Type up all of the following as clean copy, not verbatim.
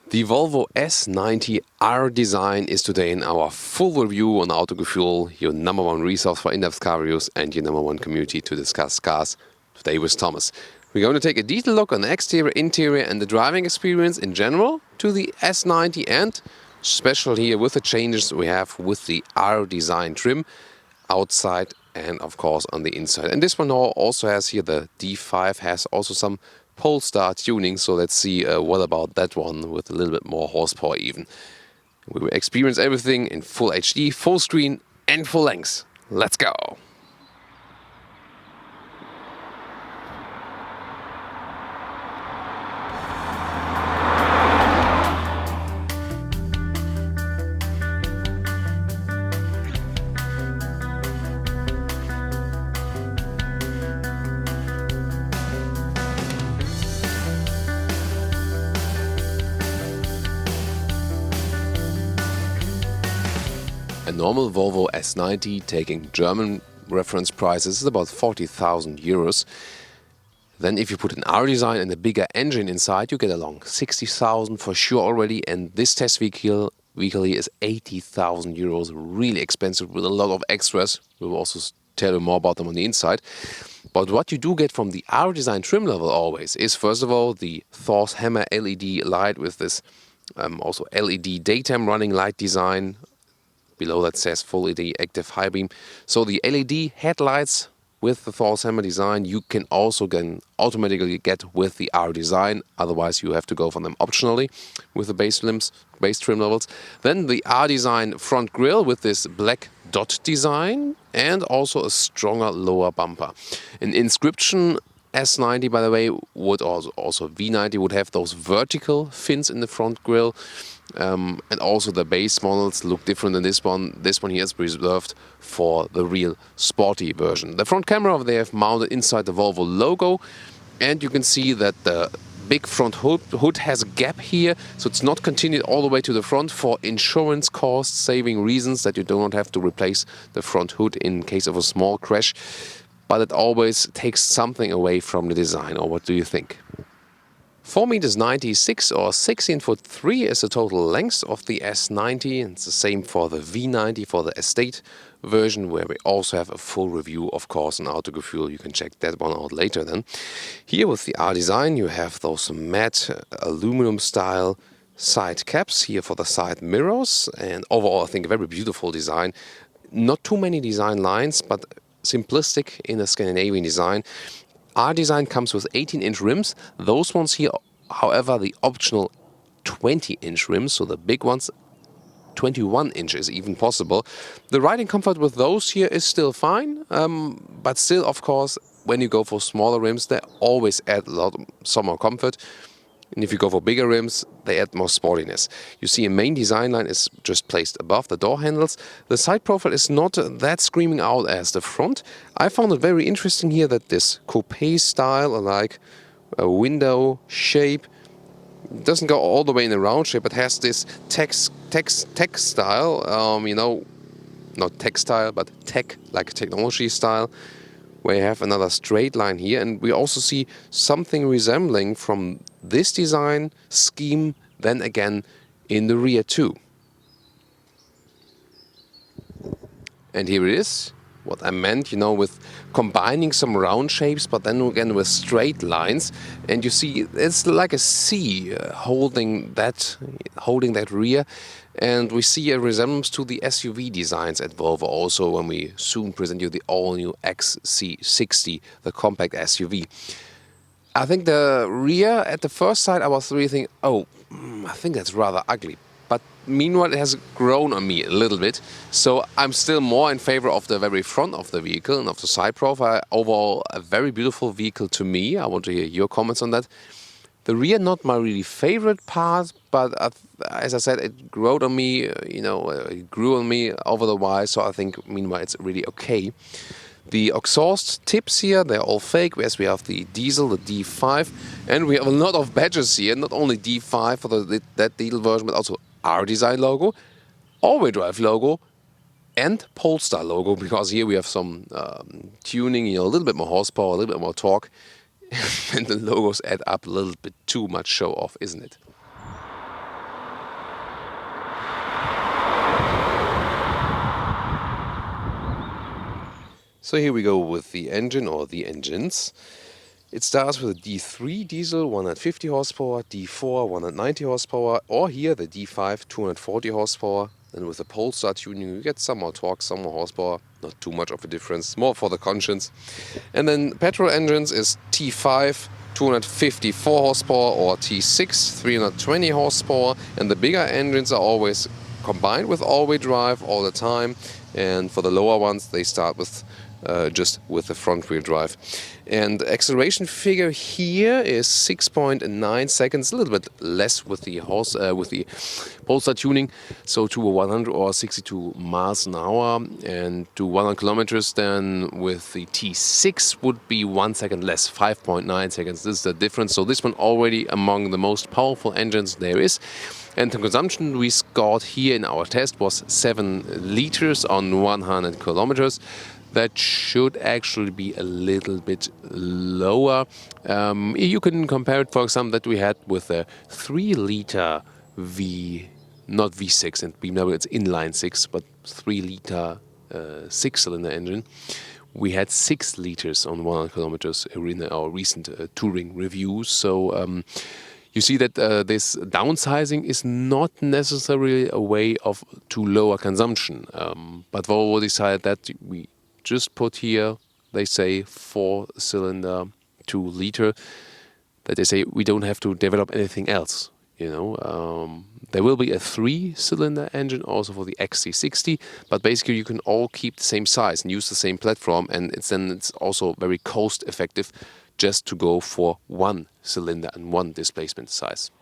The Volvo S90 R design is today in our full review on Autogefühl, your number one resource for in-depth car reviews and your number one community to discuss cars. Today with Thomas. We're going to take a detailed look on the exterior, interior and the driving experience in general to the S90 and special here with the changes we have with the R design trim outside and of course on the inside. And this one also has here the D5 has also some Polestar tuning, so let's see what about that one with a little bit more horsepower even. We will experience everything in full HD, full screen and full length. Let's go! A normal Volvo S90, taking German reference prices, is about 40,000 euros. Then if you put an R design and a bigger engine inside, you get along 60,000 for sure already. And this test vehicle here is 80,000 euros, really expensive with a lot of extras. We'll also tell you more about them on the inside. But what you do get from the R design trim level always is, first of all, the Thor's Hammer LED light with this also LED daytime running light design. Below that says full LED active high beam. So the LED headlights with the Thor's Hammer design you can also automatically get with the R design. Otherwise you have to go for them optionally with the base trim levels. Then the R design front grille with this black dot design and also a stronger lower bumper. An inscription S90, by the way, would also V90 would have those vertical fins in the front grille. And also the base models look different than this one. This one here is reserved for the real sporty version. The front camera they have mounted inside the Volvo logo, and you can see that the big front hood has a gap here, so it's not continued all the way to the front for insurance cost saving reasons, that you do not have to replace the front hood in case of a small crash. But it always takes something away from the design, or what do you think? 4 meters 96 or 16'3" is the total length of the S90. And it's the same for the V90 for the estate version, where we also have a full review, of course, on Autogefühl. You can check that one out later then. Here with the R design, you have those matte aluminum style side caps here for the side mirrors. And overall, I think a very beautiful design. Not too many design lines, but simplistic in a Scandinavian design. R design comes with 18-inch rims. Those ones here, however, the optional 20-inch rims, so the big ones, 21 inches even possible. The riding comfort with those here is still fine, but still, of course, when you go for smaller rims, they always add some more comfort. And if you go for bigger rims, they add more sportiness. You see a main design line is just placed above the door handles. The side profile is not that screaming out as the front. I found it very interesting here that this coupe style, like a window shape, doesn't go all the way in a round shape, but has this tech style, not textile, but tech, like technology style, where you have another straight line here. And we also see something resembling from this design scheme then again in the rear too. And here it is, what I meant, with combining some round shapes, but then again with straight lines. And you see it's like a C holding that rear. And we see a resemblance to the SUV designs at Volvo also when we soon present you the all-new XC60, the compact SUV. I think the rear, at the first sight, I was really thinking, I think that's rather ugly. But meanwhile, it has grown on me a little bit. So I'm still more in favor of the very front of the vehicle and of the side profile. Overall, a very beautiful vehicle to me. I want to hear your comments on that. The rear, not my really favorite part, but as I said, it grew on me, it grew on me over the while. So I think, meanwhile, it's really okay. The exhaust tips here, they're all fake, whereas we have the diesel, the D5, and we have a lot of badges here, not only D5 for that diesel version, but also R design logo, all-wheel drive logo, and Polestar logo, because here we have some tuning, a little bit more horsepower, a little bit more torque, and the logos add up a little bit too much show off, isn't it? So here we go with the engine or the engines. It starts with a D3 diesel, 150 horsepower, D4, 190 horsepower, or here the D5, 240 horsepower. And with the Polestar tuning you get some more torque, some more horsepower, not too much of a difference, more for the conscience. And then petrol engines is T5, 254 horsepower, or T6, 320 horsepower. And the bigger engines are always combined with all-wheel drive all the time. And for the lower ones they start with just with the front wheel drive. And the acceleration figure here is 6.9 seconds, a little bit less with the Polestar tuning, so to 100 or 62 miles an hour, and to 100 kilometers then with the T6 would be 1 second less, 5.9 seconds. This is the difference. So this one already among the most powerful engines there is. And the consumption we scored here in our test was 7 liters on 100 kilometers. That should actually be a little bit lower. You can compare it, for example, that we had with a 3-liter not V6 and BMW, it's inline 6, but 3-liter 6-cylinder engine. We had 6 liters on 100 kilometers in our recent touring reviews. So you see that this downsizing is not necessarily a way to lower consumption. But Volvo decided that we just put here, they say 4-cylinder, 2-liter, that they say we don't have to develop anything else. There will be a 3-cylinder engine also for the XC60, but basically you can all keep the same size and use the same platform, and it's also very cost effective just to go for 1 cylinder and 1 displacement size.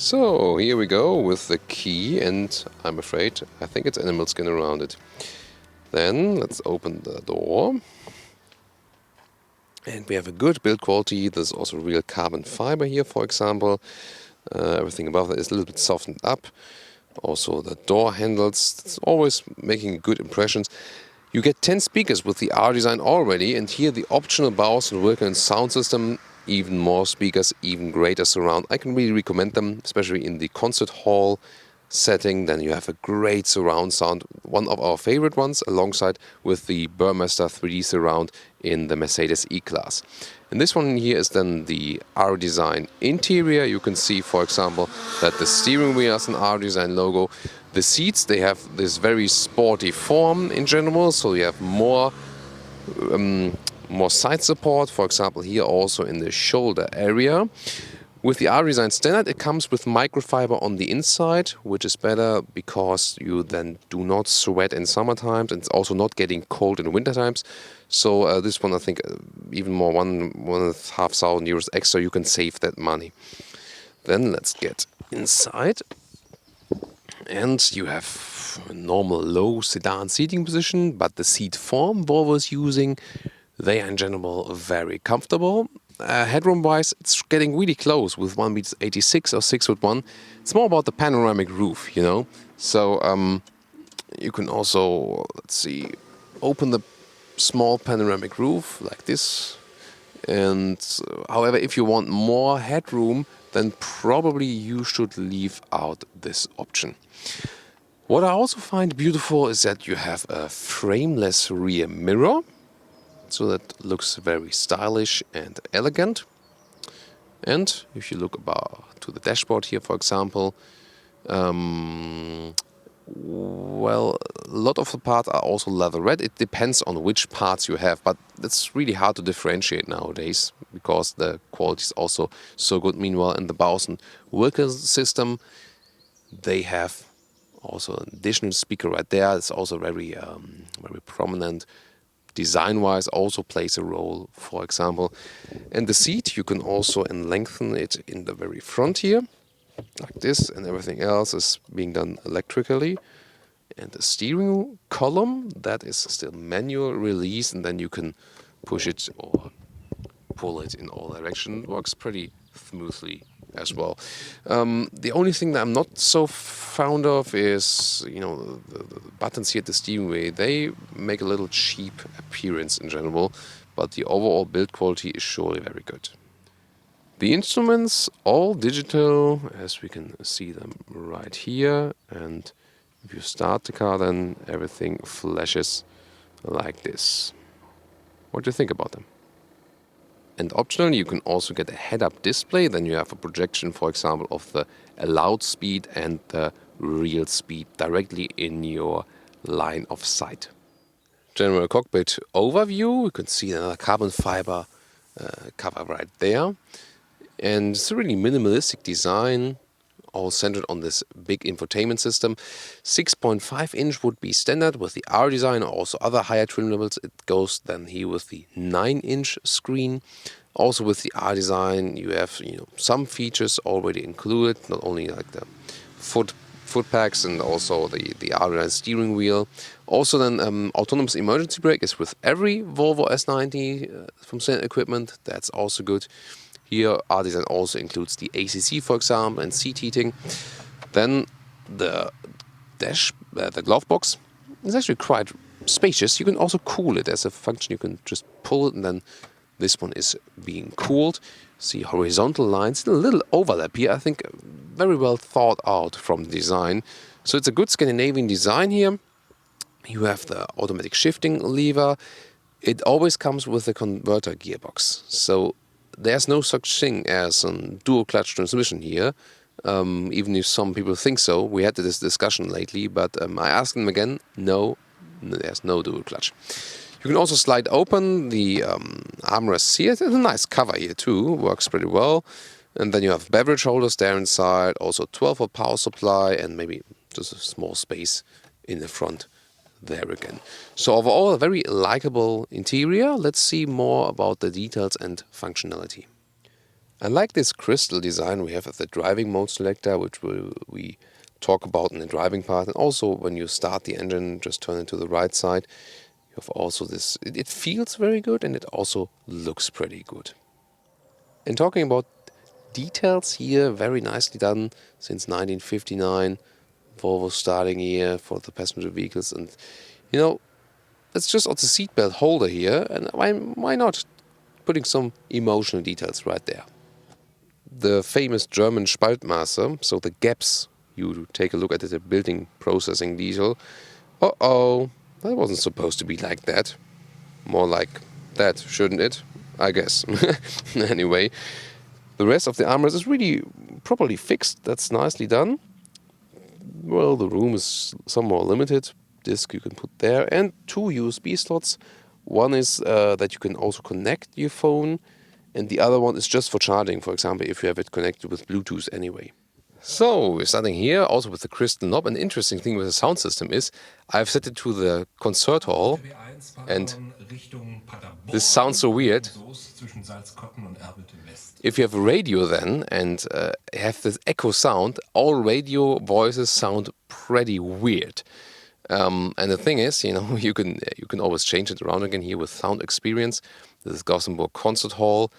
So here we go with the key, and I think it's animal skin around it. Then let's open the door. And we have a good build quality. There's also real carbon fiber here, for example. Everything above that is a little bit softened up. Also the door handles, it's always making good impressions. You get 10 speakers with the R design already, and here the optional Bose and Wilkins sound system, even more speakers, even greater surround. I can really recommend them, especially in the concert hall setting. Then you have a great surround sound, one of our favorite ones, alongside with the Burmester 3D surround in the Mercedes E-Class. And this one here is then the R design interior. You can see, for example, that the steering wheel has an R design logo. The seats, they have this very sporty form in general, so you have more side support, for example here also in the shoulder area. With the R-Design Standard it comes with microfiber on the inside, which is better because you then do not sweat in summer times, and it's also not getting cold in winter times. So this one I think even more, 1,500 euros extra, you can save that money. Then let's get inside. And you have a normal low sedan seating position, but the seat form Volvo is using, they are in general very comfortable. Headroom wise, it's getting really close with 1m86 or 6'1". It's more about the panoramic roof, So you can also, let's see, open the small panoramic roof like this. And however, if you want more headroom, then probably you should leave out this option. What I also find beautiful is that you have a frameless rear mirror. So that looks very stylish and elegant. And if you look to the dashboard here, for example, well, a lot of the parts are also leather red. It depends on which parts you have, but it's really hard to differentiate nowadays because the quality is also so good. Meanwhile, in the Bose and Wilkins system, they have also an additional speaker right there. It's also very prominent. Design-wise also plays a role, for example. And the seat, you can also lengthen it in the very front here, like this, and everything else is being done electrically. And the steering column, that is still manual release, and then you can push it or pull it in all directions. It works pretty smoothly as well. The only thing that I'm not so fond of is, the buttons here at the steering wheel. They make a little cheap appearance in general, but the overall build quality is surely very good. The instruments, all digital, as we can see them right here. And if you start the car, then everything flashes like this. What do you think about them? And optionally, you can also get a head-up display. Then you have a projection, for example, of the allowed speed and the real speed directly in your line of sight. General cockpit overview. You can see another carbon fiber cover right there. And it's a really minimalistic design, all centered on this big infotainment system. 6.5 inch would be standard with the R design, or also other higher trim levels. It goes then here with the 9-inch screen. Also with the R design, you have some features already included, not only like the foot packs and also the R steering wheel. Also then autonomous emergency brake is with every Volvo S90 from standard equipment. That's also good. Here, R design also includes the ACC, for example, and seat heating. Then the the glove box is actually quite spacious. You can also cool it as a function. You can just pull it, and then this one is being cooled. See horizontal lines, a little overlap here. I think very well thought out from the design. So it's a good Scandinavian design here. You have the automatic shifting lever. It always comes with a converter gearbox. So there's no such thing as a dual clutch transmission here, even if some people think so. We had this discussion lately, but I asked them again, no, there's no dual clutch. You can also slide open the armrests here. There's a nice cover here too, works pretty well. And then you have beverage holders there inside, also 12-volt power supply, and maybe just a small space in the front there again. So overall, a very likable interior. Let's see more about the details and functionality. I like this crystal design we have at the driving mode selector, which we talk about in the driving part. And also when you start the engine, just turn it to the right side. You have also this, it feels very good and it also looks pretty good. And talking about details here, very nicely done since 1959. Volvo starting here for the passenger vehicles, and it's just on the seatbelt holder here, and why not putting some emotional details right there. The famous German Spaltmaße, so the gaps, you take a look at the building processing detail. That wasn't supposed to be like that. More like that, shouldn't it? I guess. Anyway, the rest of the armrest is really properly fixed. That's nicely done. Well, the room is somewhat limited. Disc you can put there, and 2 USB slots. One is that you can also connect your phone, and the other one is just for charging, for example, if you have it connected with Bluetooth anyway. So we're starting here, also with the crystal knob. An interesting thing with the sound system is I've set it to the concert hall, and this sounds so weird. If you have a radio then and have this echo sound, all radio voices sound pretty weird. And the thing is, you can always change it around again here with Sound Experience. This is Gothenburg Concert Hall.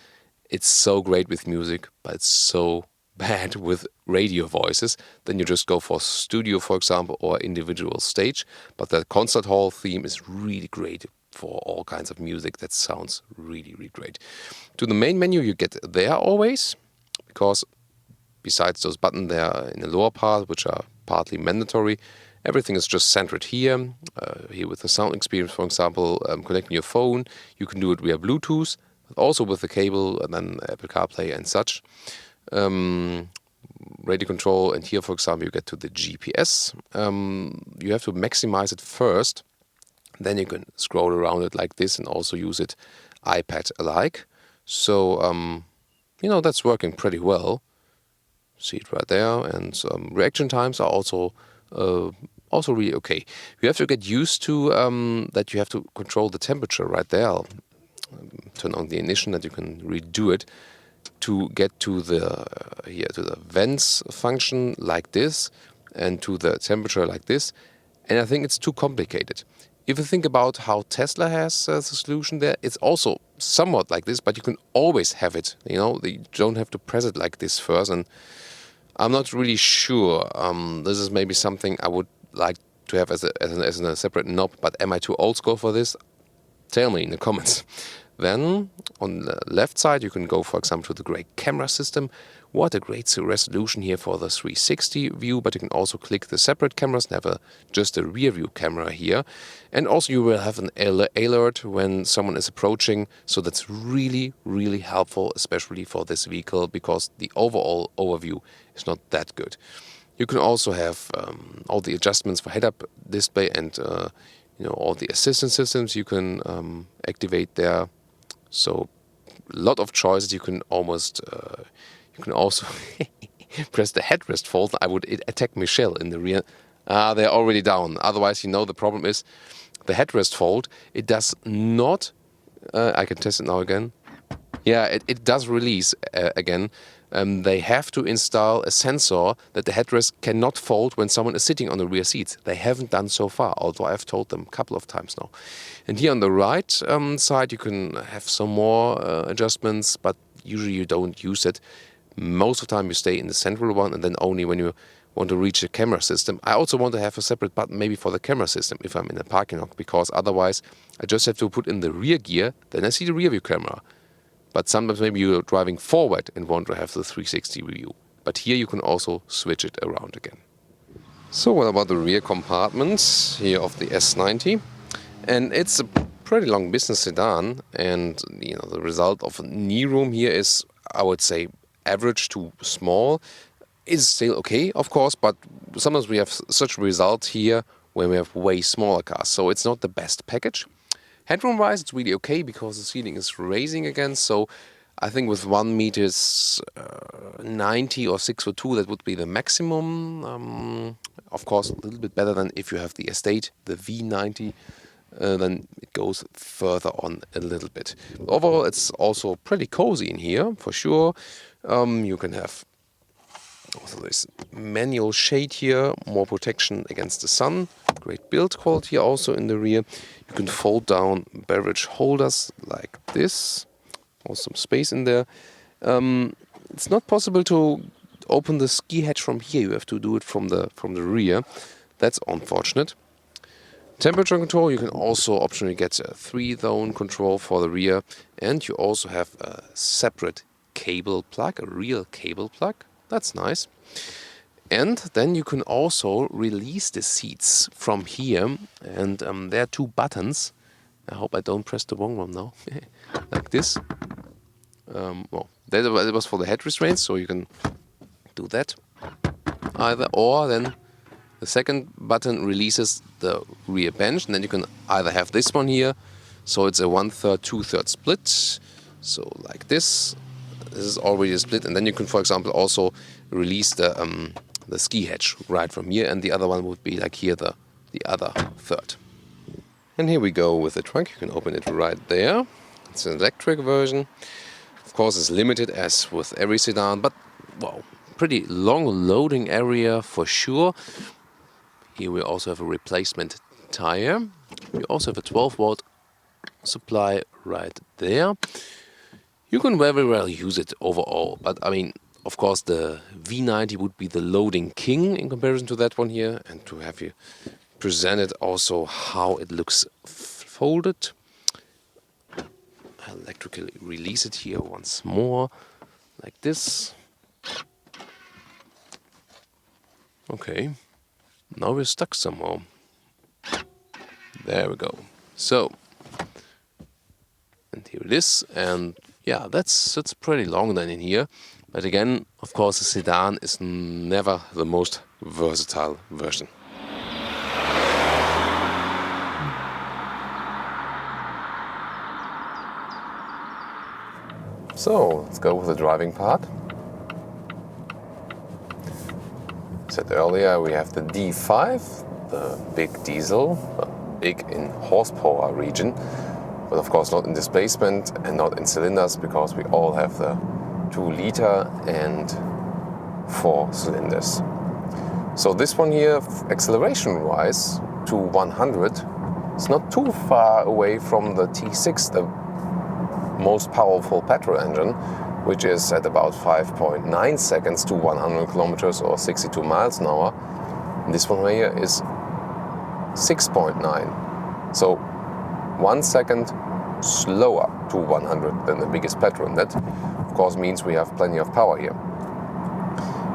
It's so great with music, but it's so bad with radio voices. Then you just go for studio, for example, or individual stage. But the concert hall theme is really great for all kinds of music. That sounds really, really great. To the main menu you get there always, because besides those buttons there in the lower part, which are partly mandatory, everything is just centered here. Here with the Sound Experience, for example, connecting your phone. You can do it via Bluetooth, but also with the cable and then Apple CarPlay and such. Radio control, and here, for example, you get to the GPS. You have to maximize it first. Then you can scroll around it like this and also use it iPad-alike. So, that's working pretty well. See it right there. And reaction times are also really okay. You have to get used to that you have to control the temperature right there. I'll turn on the ignition that you can redo it to get to the vents function like this and to the temperature like this. And I think it's too complicated. If you think about how Tesla has the solution there, it's also somewhat like this, but you can always have it. You don't have to press it like this first. And I'm not really sure. This is maybe something I would like to have as a separate knob, but am I too old school for this? Tell me in the comments. Then on the left side you can go, for example, to the great camera system. What a great resolution here for the 360 view, but you can also click the separate cameras and have just a rear view camera here. And also you will have an alert when someone is approaching, so that's really, really helpful, especially for this vehicle, because the overall overview is not that good. You can also have all the adjustments for head-up display and all the assistance systems you can activate there. So a lot of choices. You can almost you can also press the headrest fold. I would attack Michelle in the rear. They're already down. Otherwise, the problem is the headrest fold. It does not. I can test it now again. Yeah, it does release again. They have to install a sensor that the headrest cannot fold when someone is sitting on the rear seat. They haven't done so far, although I've told them a couple of times now. And here on the right side, you can have some more adjustments, but usually you don't use it. Most of the time you stay in the central one, and then only when you want to reach the camera system. I also want to have a separate button maybe for the camera system if I'm in a parking lot, because otherwise I just have to put in the rear gear, then I see the rear view camera. But sometimes maybe you're driving forward and want to have the 360 view. But here you can also switch it around again. So what about the rear compartments here of the S90? And it's a pretty long business sedan, and the result of knee room here is, I would say, average to small. It's still okay, of course, but sometimes we have such a result here when we have way smaller cars. So it's not the best package. Headroom-wise, it's really okay because the ceiling is raising again. So I think with 1m90 or 6'2", that would be the maximum. Of course, a little bit better than if you have the Estate, the V90. Then it goes further on a little bit. But overall, it's also pretty cozy in here, for sure. You can have also this manual shade here, more protection against the sun. Great build quality also in the rear. You can fold down beverage holders like this. Also some space in there. It's not possible to open the ski hatch from here. You have to do it from the rear. That's unfortunate. Temperature control, you can also optionally get a 3-zone control for the rear, and you also have a separate cable plug, a real cable plug. That's nice. And then you can also release the seats from here, and there are 2 buttons. I hope I don't press the wrong one now. Like this. That was for the head restraints, so you can do that either, or then the second button releases the rear bench, and then you can either have this one here, so it's a 1/3, 2/3 split, so like this. This is already a split, and then you can, for example, also release the ski hatch right from here, and the other one would be like here, the other third. And here we go with the trunk. You can open it right there. It's an electric version. Of course, it's limited as with every sedan, but wow, pretty long loading area for sure. Here we also have a replacement tire. We also have a 12-volt supply right there. You can very well use it overall, but I mean, of course, the V90 would be the loading king in comparison to that one here. And to have you presented also how it looks folded. I'll electrically release it here once more, like this. Okay, now we're stuck somehow. There we go. So, and here it is, and yeah, that's pretty long then in here. But again, of course, a sedan is never the most versatile version. So, let's go with the driving part. I said earlier, we have the D5, the big diesel, big in horsepower region, but of course not in displacement and not in cylinders, because we all have the 2-liter and 4 cylinders. So this one here, acceleration-wise, to 100, It's not too far away from the T6, the most powerful petrol engine, which is at about 5.9 seconds to 100 kilometers or 62 miles an hour. And this one here is 6.9. So 1 second slower to 100 than the biggest petrol. And that, of course, means we have plenty of power here.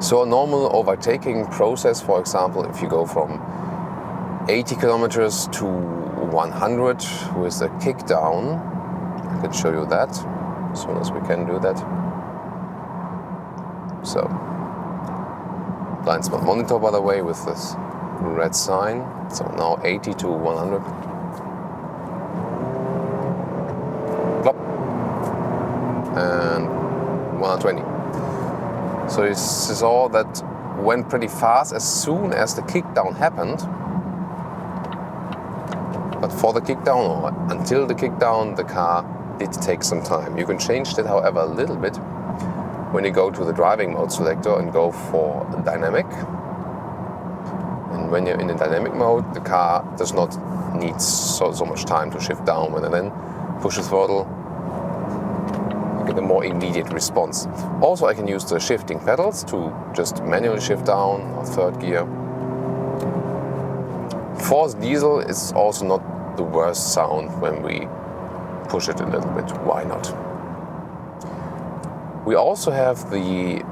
So a normal overtaking process, for example, if you go from 80 kilometers to 100 with a kick down, I can show you that as soon as we can do that. So, blind spot monitor, by the way, with this red sign. So now 80 to 100. Plop. And 120. So you saw that went pretty fast as soon as the kick down happened. But for the kick down, or until the kick down, the car did take some time. You can change that, however, a little bit when you go to the driving mode selector and go for dynamic. And when you're in the dynamic mode, the car does not need so much time to shift downward, and then push the throttle, you get a more immediate response. Also, I can use the shifting pedals to just manually shift down or third gear. Forced diesel is also not the worst sound when we push it a little bit. Why not? We also have the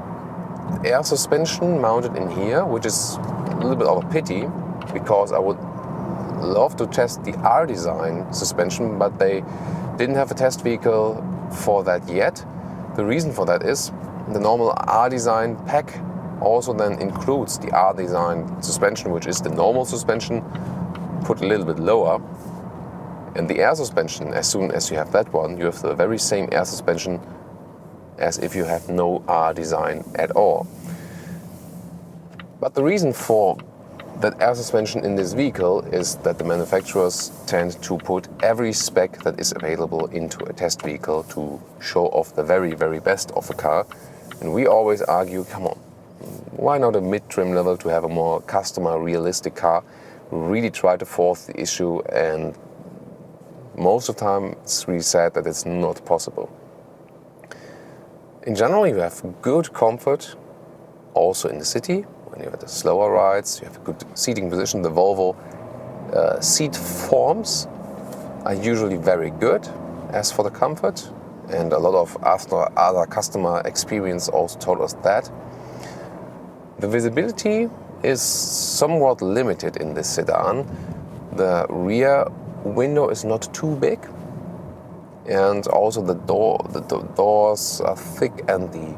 air suspension mounted in here, which is a little bit of a pity because I would love to test the R-Design suspension, but they didn't have a test vehicle for that yet. The reason for that is the normal R-Design pack also then includes the R-Design suspension, which is the normal suspension, put a little bit lower. And the air suspension, as soon as you have that one, you have the very same air suspension as if you had no R-Design at all. But the reason for that air suspension in this vehicle is that the manufacturers tend to put every spec that is available into a test vehicle to show off the very, very best of the car. And we always argue, come on, why not a mid-trim level to have a more customer realistic car? Really try to force the issue, and most of the time it's really sad that it's not possible. In general, you have good comfort also in the city. When you have the slower rides, you have a good seating position. The Volvo seat forms are usually very good as for the comfort, and a lot of other customer experience also told us that. The visibility is somewhat limited in this sedan. The rear window is not too big, and also the doors are thick and the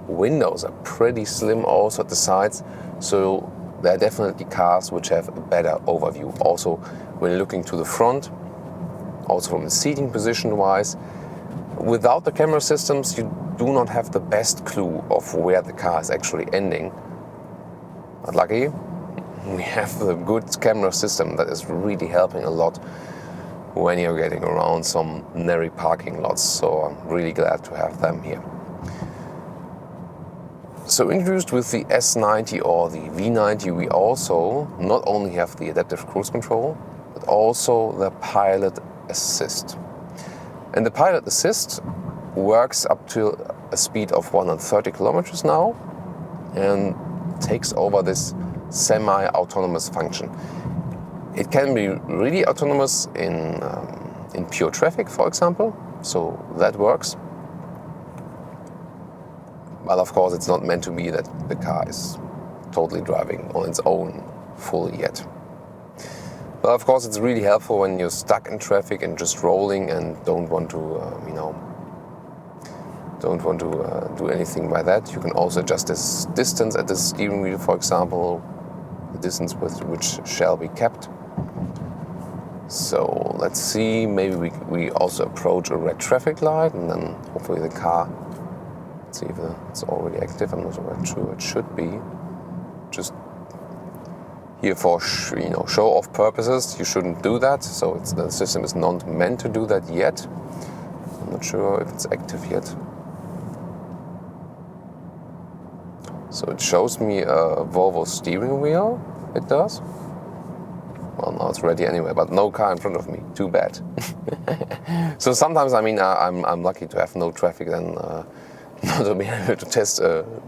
windows are pretty slim also at the sides, so there are definitely cars which have a better overview. Also, when looking to the front, also from the seating position wise, without the camera systems you do not have the best clue of where the car is actually ending. But luckily, we have the good camera system that is really helping a lot when you're getting around some narrow parking lots, so I'm really glad to have them here. So introduced with the S90 or the V90, we also not only have the adaptive cruise control, but also the pilot assist. And the pilot assist works up to a speed of 130 kilometers now and takes over this semi-autonomous function. It can be really autonomous in pure traffic, for example, so that works. But of course, it's not meant to be that the car is totally driving on its own fully yet. But of course, it's really helpful when you're stuck in traffic and just rolling and don't want to, do anything by that. You can also adjust this distance at the steering wheel, for example, the distance with which shall be kept. So let's see, maybe we also approach a red traffic light, and then hopefully the car, let's see if it's already active. I'm not sure it should be. Just here for show-off purposes, you shouldn't do that. So the system is not meant to do that yet. I'm not sure if it's active yet. So it shows me a Volvo steering wheel. It does. Well, now it's ready anyway, but no car in front of me. Too bad. So sometimes, I mean, I'm lucky to have no traffic then not to be able to test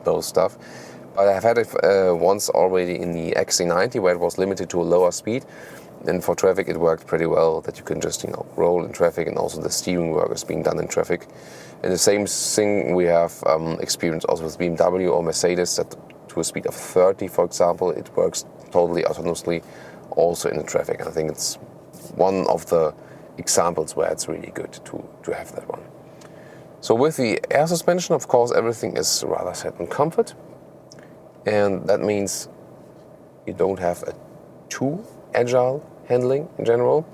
those stuff. But I've had it once already in the XC90 where it was limited to a lower speed. And for traffic, it worked pretty well that you can just, roll in traffic, and also the steering work is being done in traffic. And the same thing we have experienced also with BMW or Mercedes, that to a speed of 30, for example, it works totally autonomously also in the traffic. And I think it's one of the examples where it's really good to have that one. So with the air suspension, of course, everything is rather set in comfort. And that means you don't have a too agile handling in general.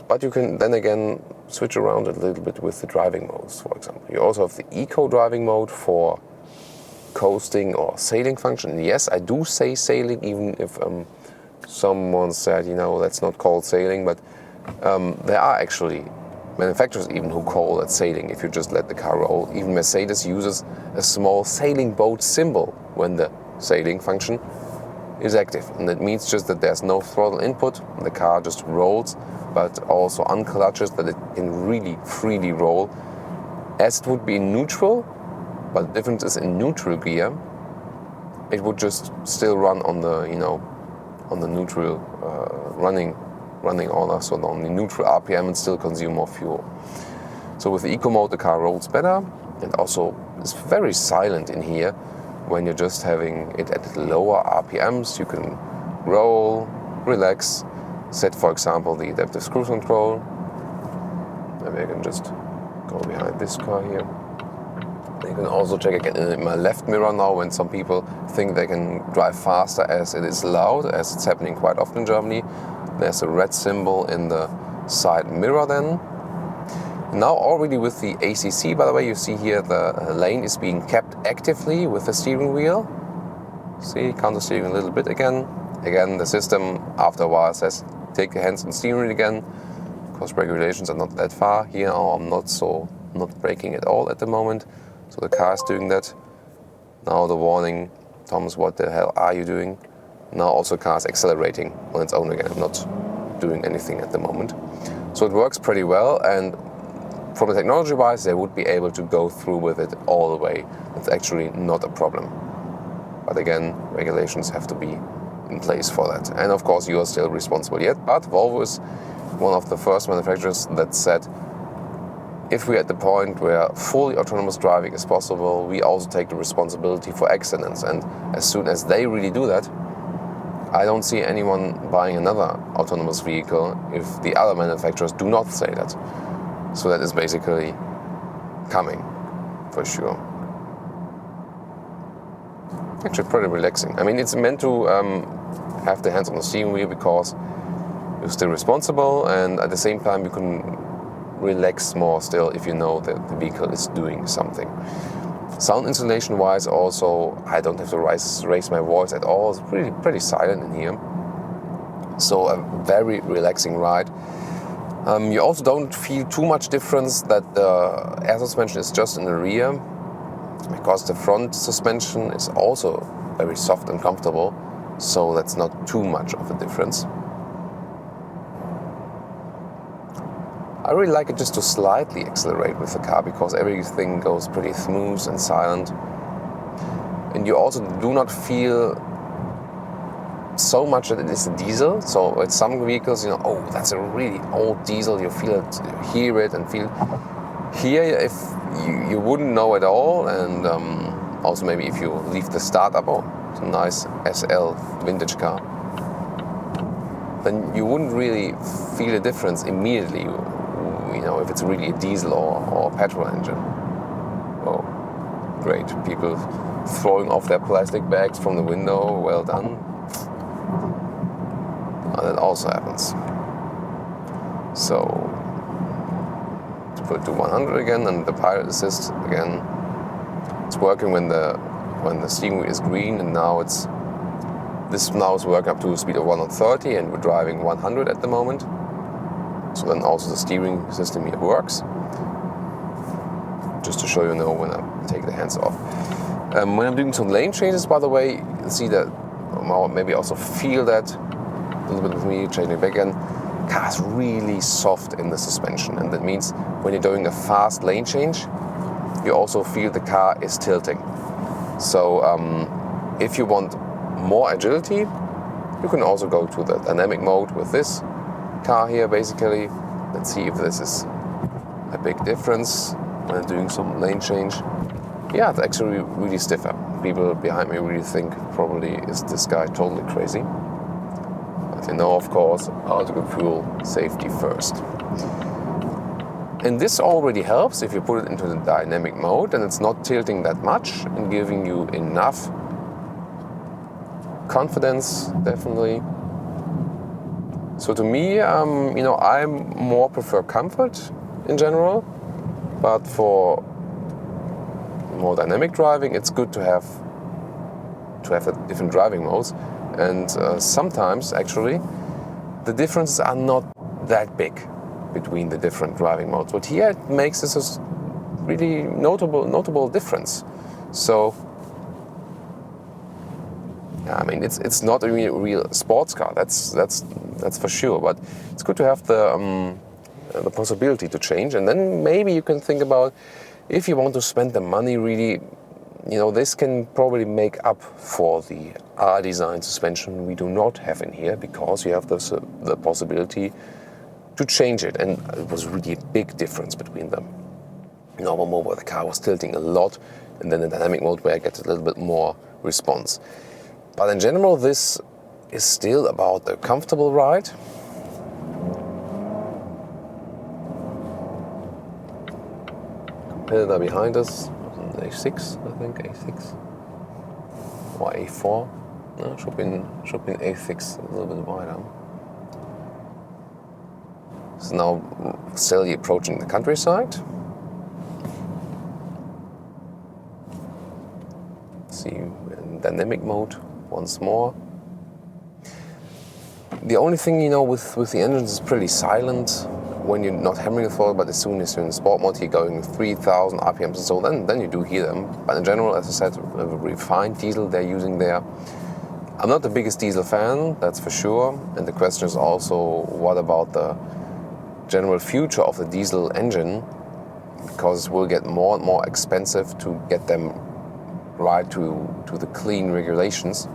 But you can then again switch around a little bit with the driving modes, for example. You also have the eco driving mode for coasting or sailing function. And yes, I do say sailing, even if someone said, that's not called sailing, but there are actually manufacturers even who call it sailing if you just let the car roll. Even Mercedes uses a small sailing boat symbol when the sailing function is active. And it means just that there's no throttle input, the car just rolls, but also unclutches, that it can really freely roll as it would be in neutral. But the difference is in neutral gear, it would just still run on the, on the neutral running order, so on the neutral RPM, and still consume more fuel. So with the eco mode, the car rolls better, and also it's very silent in here. When you're just having it at lower RPMs, you can roll, relax, set, for example, the adaptive cruise control. Maybe I can just go behind this car here. You can also check again in my left mirror now, when some people think they can drive faster as it is loud, as it's happening quite often in Germany. There's a red symbol in the side mirror then. Now already with the ACC, by the way, you see here the lane is being kept actively with the steering wheel. See, counter steering a little bit again. Again, the system after a while says take your hands on steering wheel again, because regulations are not that far. Here I'm not braking at all at the moment. So the car is doing that. Now the warning, Thomas, what the hell are you doing? Now also the car is accelerating on its own again. I'm not doing anything at the moment. So it works pretty well, and from the technology wise, they would be able to go through with it all the way. It's actually not a problem. But again, regulations have to be in place for that. And of course, you are still responsible yet. But Volvo is one of the first manufacturers that said, if we're at the point where fully autonomous driving is possible, we also take the responsibility for accidents. And as soon as they really do that, I don't see anyone buying another autonomous vehicle if the other manufacturers do not say that. So that is basically coming, for sure. Actually pretty relaxing. I mean, it's meant to have the hands on the steering wheel because you're still responsible, and at the same time you can relax more still if you know that the vehicle is doing something. Sound insulation wise also, I don't have to raise my voice at all. It's pretty silent in here. So a very relaxing ride. You also don't feel too much difference that the air suspension is just in the rear, because the front suspension is also very soft and comfortable, so that's not too much of a difference. I really like it just to slightly accelerate with the car, because everything goes pretty smooth and silent. And you also do not feel so much that it is a diesel. So with some vehicles, oh, that's a really old diesel. You feel it, you hear it, and feel. Here, if you wouldn't know at all, and also maybe if you leave the start up, oh, it's a nice SL vintage car, then you wouldn't really feel a difference immediately. If it's really a diesel or a petrol engine. Oh, great. People throwing off their plastic bags from the window. Well done. That also happens. So, to put it to 100 again, and the pilot assist again. It's working when the steering wheel is green, and now this now is working up to a speed of 130, and we're driving 100 at the moment. So then also the steering system here works. Just to show you when I take the hands off. When I'm doing some lane changes, by the way, you see that, or maybe also feel that a little bit with me, changing back again. Car is really soft in the suspension, and that means when you're doing a fast lane change, you also feel the car is tilting. So if you want more agility, you can also go to the dynamic mode with this car here, basically. Let's see if this is a big difference when doing some lane change. Yeah, it's actually really stiffer. People behind me really think probably is this guy totally crazy. But you know, of course, Autogefühl, safety first. And this already helps if you put it into the dynamic mode and it's not tilting that much and giving you enough confidence, definitely. So to me, you know, I more prefer comfort in general, but for more dynamic driving, it's good to have the different driving modes. And sometimes, actually, the differences are not that big between the different driving modes. But here it makes this a really notable difference. So, I mean, it's not a real sports car. That's for sure. But it's good to have the possibility to change, and then maybe you can think about if you want to spend the money really. You know, this can probably make up for the R-design suspension we do not have in here, because you have the possibility to change it, and it was really a big difference between them. Normal mode where the car was tilting a lot, and then the dynamic mode where I get a little bit more response. But in general, this is still about a comfortable ride. Competitor behind us, A6, I think, A6 or A4. No, should be in A6, a little bit wider. So now slowly approaching the countryside. See in dynamic mode once more. The only thing, you know, with the engines is pretty silent when you're not hammering the throttle, but as soon as you're in sport mode, you're going 3,000 RPMs and so then you do hear them. But in general, as I said, a refined diesel they're using there. I'm not the biggest diesel fan, that's for sure. And the question is also, what about the general future of the diesel engine? Because it will get more and more expensive to get them right to the clean regulations.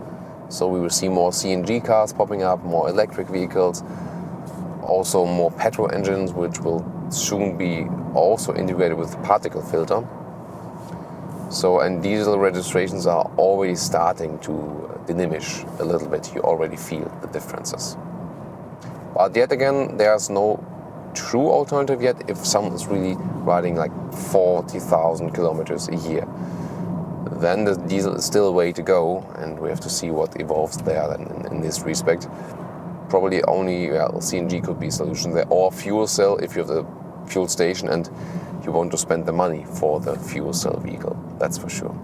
So we will see more CNG cars popping up, more electric vehicles, also more petrol engines, which will soon be also integrated with the particle filter. So, and diesel registrations are already starting to diminish a little bit. You already feel the differences. But yet again, there's no true alternative yet if someone is really riding like 40,000 kilometers a year. Then the diesel is still a way to go, and we have to see what evolves there then in this respect. Probably only CNG could be a solution there, or fuel cell if you have the fuel station and you want to spend the money for the fuel cell vehicle, that's for sure.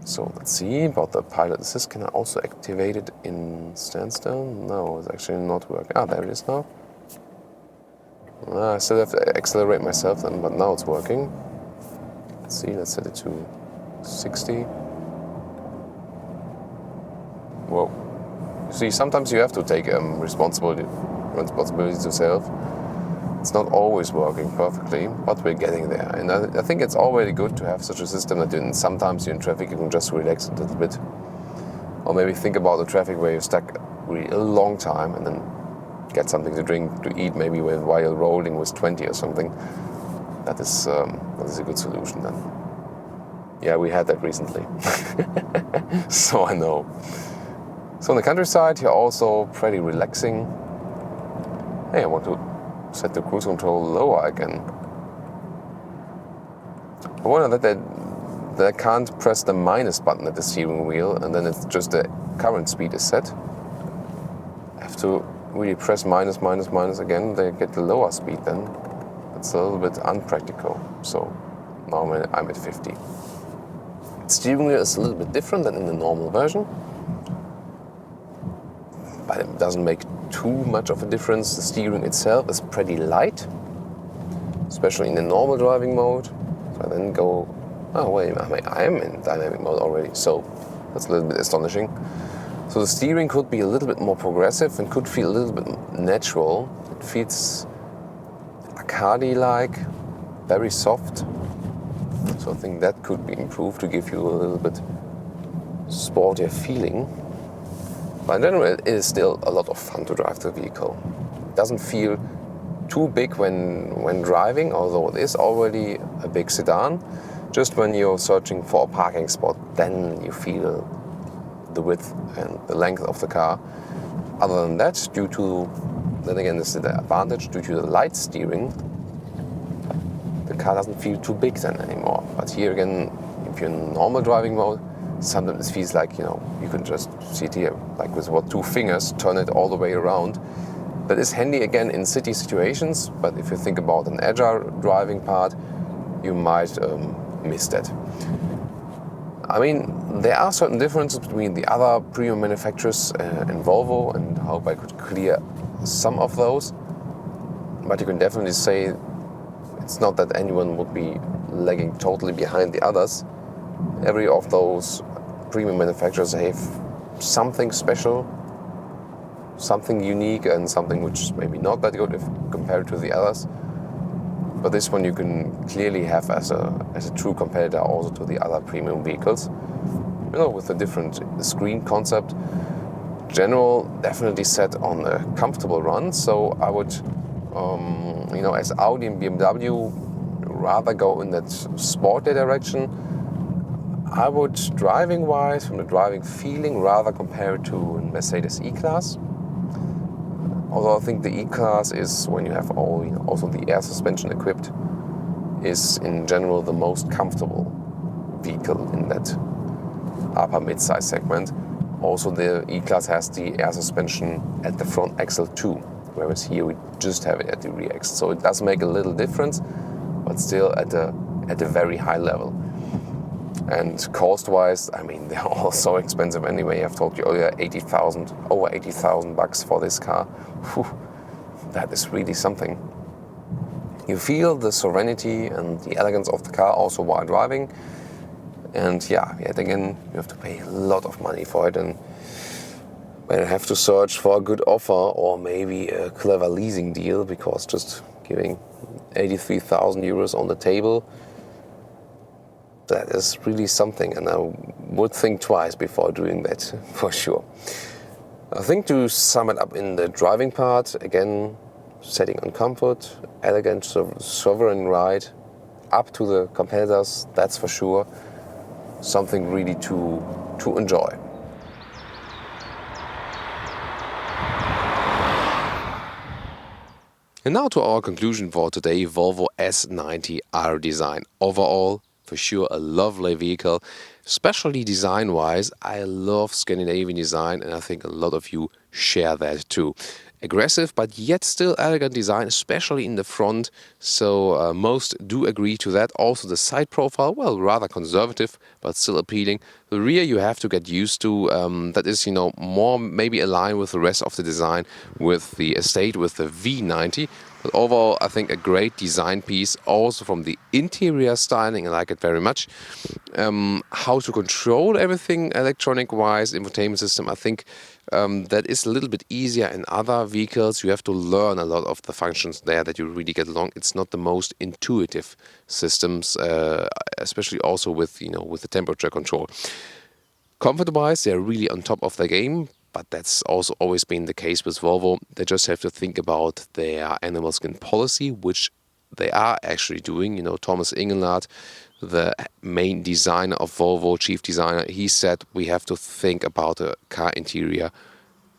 So let's see about the pilot assist. Can I also activate it in standstill? No, it's actually not working. Ah, there it is now. I still have to accelerate myself then, but now it's working. Let's see, let's set it to 60. Whoa. See, sometimes you have to take responsibility to yourself. It's not always working perfectly, but we're getting there. And I think it's already good to have such a system that sometimes you're in traffic, you can just relax a little bit. Or maybe think about the traffic where you're stuck really a long time and then get something to drink, to eat, maybe while you're rolling with 20 or something. That is a good solution then. Yeah, we had that recently. So I know. So in the countryside, here also pretty relaxing. Hey, I want to set the cruise control lower again. I wonder that I can't press the minus button at the steering wheel and then it's just the current speed is set. I have to really press minus again, they get the lower speed then. It's a little bit unpractical. So now I'm at 50. The steering wheel is a little bit different than in the normal version. But it doesn't make too much of a difference. The steering itself is pretty light, especially in the normal driving mode. So I then go, oh wait, I am in dynamic mode already, so that's a little bit astonishing. So the steering could be a little bit more progressive and could feel a little bit natural. It feels arcade-like, very soft. So I think that could be improved to give you a little bit sportier feeling. But in general, it is still a lot of fun to drive the vehicle. It doesn't feel too big when driving, although it is already a big sedan. Just when you're searching for a parking spot, then you feel the width and the length of the car. Other than that, then again, this is the advantage, due to the light steering, the car doesn't feel too big then anymore. But here again, if you're in normal driving mode, sometimes it feels like, you can just see it here, like with what, 2 fingers, turn it all the way around. That is handy again in city situations, but if you think about an agile driving part, you might miss that. I mean, there are certain differences between the other premium manufacturers and Volvo, and I hope I could clear some of those. But you can definitely say it's not that anyone would be lagging totally behind the others. Every of those premium manufacturers have something special, something unique, and something which is maybe not that good if compared to the others. But this one you can clearly have as a true competitor also to the other premium vehicles. With a different screen concept. General definitely set on a comfortable run, so I would, as Audi and BMW rather go in that sporty direction. I would, driving-wise, from the driving feeling, rather compare it to a Mercedes E-Class. Although I think the E-Class is, when you have also the air suspension equipped, is in general the most comfortable vehicle in that upper mid-size segment. Also, the E-Class has the air suspension at the front axle too, whereas here we just have it at the rear axle. So it does make a little difference, but still at a very high level. And cost-wise, I mean, they're all so expensive anyway. I've told you earlier, over 80,000 bucks for this car. Whew, that is really something. You feel the serenity and the elegance of the car also while driving. And yet again, you have to pay a lot of money for it, and you have to search for a good offer or maybe a clever leasing deal, because just giving 83,000 euros on the table, that is really something, and I would think twice before doing that, for sure. I think to sum it up in the driving part, again, setting on comfort, elegant, sovereign ride, up to the competitors, that's for sure. Something really to enjoy. And now to our conclusion for today, Volvo S90 R design. Overall, for sure a lovely vehicle, especially design-wise. I love Scandinavian design, and I think a lot of you share that too. Aggressive but yet still elegant design, especially in the front, so most do agree to that. Also the side profile, well, rather conservative but still appealing. The rear you have to get used to, that is, more maybe aligned with the rest of the design, with the estate, with the V90. But overall, I think a great design piece. Also from the interior styling, I like it very much. How to control everything electronic-wise, infotainment system, I think that is a little bit easier in other vehicles. You have to learn a lot of the functions there that you really get along. It's not the most intuitive systems, especially also with the temperature control. Comfort-wise, they're really on top of the game. But that's also always been the case with Volvo. They just have to think about their animal skin policy, which they are actually doing. Thomas Ingenlath, the main designer of Volvo, chief designer, he said we have to think about a car interior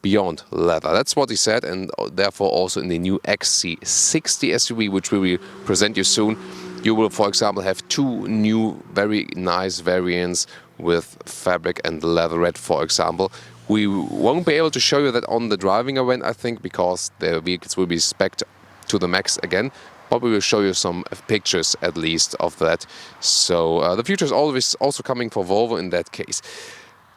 beyond leather. That's what he said, and therefore also in the new XC60 SUV, which we will present you soon, you will, for example, have 2 new very nice variants with fabric and leatherette, for example. We won't be able to show you that on the driving event, I think, because the vehicles will be spec'd to the max again. But we will show you some pictures, at least, of that. So the future is always also coming for Volvo in that case.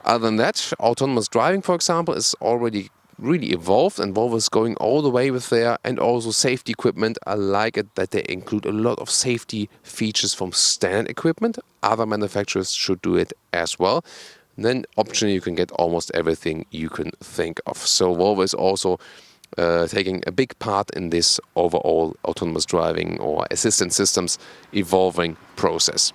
Other than that, autonomous driving, for example, is already really evolved, and Volvo is going all the way with there. And also safety equipment. I like it that they include a lot of safety features from standard equipment. Other manufacturers should do it as well. then optionally you can get almost everything you can think of. So Volvo is also taking a big part in this overall autonomous driving or assistance systems evolving process.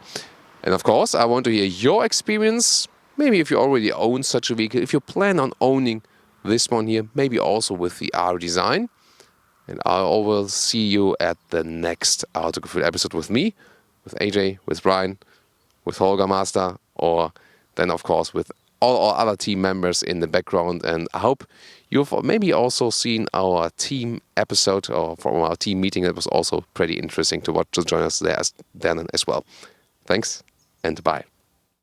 And of course, I want to hear your experience. Maybe if you already own such a vehicle, if you plan on owning this one here, maybe also with the R design. And I will see you at the next Autogefühl episode with me, with AJ, with Brian, with Holger Master, or then of course with all our other team members in the background. And I hope you've maybe also seen our team episode or from our team meeting. It was also pretty interesting to watch, to join us there then as well. Thanks and bye.